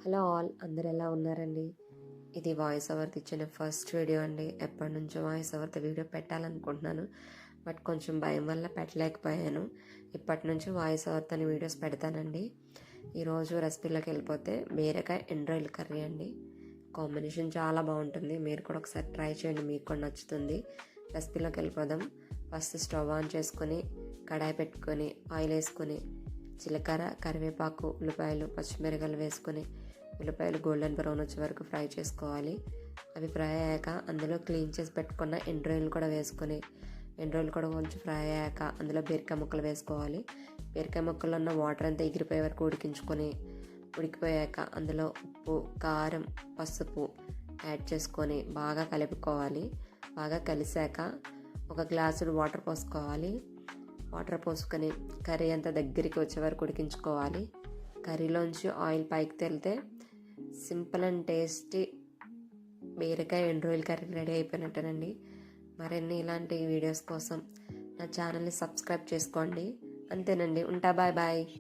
Hello all, అందరు ఎలా ఉన్నారండి? ఇది వాయిస్ ఓవర్ది ఇచ్చిన ఫస్ట్ వీడియో అండి. ఎప్పటి నుంచో వాయిస్ ఓవర్ది వీడియో పెట్టాలనుకుంటున్నాను, బట్ కొంచెం భయం వల్ల పెట్టలేకపోయాను. ఇప్పటి నుంచి వాయిస్ ఓవర్తో వీడియోస్ పెడతానండి. ఈరోజు రెసిపీలోకి వెళ్ళిపోతే బీరకాయ ఎండ్రాయిల్ కర్రీ అండి. కాంబినేషన్ చాలా బాగుంటుంది. మీరు కూడా ఒకసారి ట్రై చేయండి, మీకు కూడా నచ్చుతుంది. రెసిపీలోకి వెళ్ళిపోదాం. ఫస్ట్ స్టవ్ ఆన్ చేసుకొని కడాయి పెట్టుకొని ఆయిల్ వేసుకొని జీలకర్ర, కరివేపాకు, ఉల్లిపాయలు, పచ్చిమిరపకాయలు వేసుకొని ఉల్లిపాయలు గోల్డెన్ బ్రౌన్ వచ్చే వరకు ఫ్రై చేసుకోవాలి. అవి ఫ్రై అయ్యాక అందులో క్లీన్ చేసి పెట్టుకున్న ఎండ్రాయిల్ కూడా వేసుకొని ఎండ్రాయిల్ కూడా కొంచెం ఫ్రై అయ్యాక అందులో బీరకాయ ముక్కలు వేసుకోవాలి. బీరకాయ ముక్కల్లో ఉన్న వాటర్ అంతా ఎగిరిపోయే వరకు ఉడికిపోయాక అందులో ఉప్పు, కారం, పసుపు యాడ్ చేసుకొని బాగా కలుపుకోవాలి. బాగా కలిసాక ఒక గ్లాసుడు వాటర్ పోసుకోవాలి. వాటర్ పోసుకొని కర్రీ అంతా దగ్గరికి వచ్చే వరకు ఉడికించుకోవాలి. కర్రీలోంచి ఆయిల్ పైకి తేలితే సింపుల్ అండ్ టేస్టీ బీరకాయ ఎండ్రాయిల్ కర్రీ రెడీ అయిపోయినట్టేనండి. మరిన్ని ఇలాంటి వీడియోస్ కోసం నా ఛానల్ని సబ్స్క్రైబ్ చేసుకోండి. అంతేనండి, ఉంటా. Bye bye.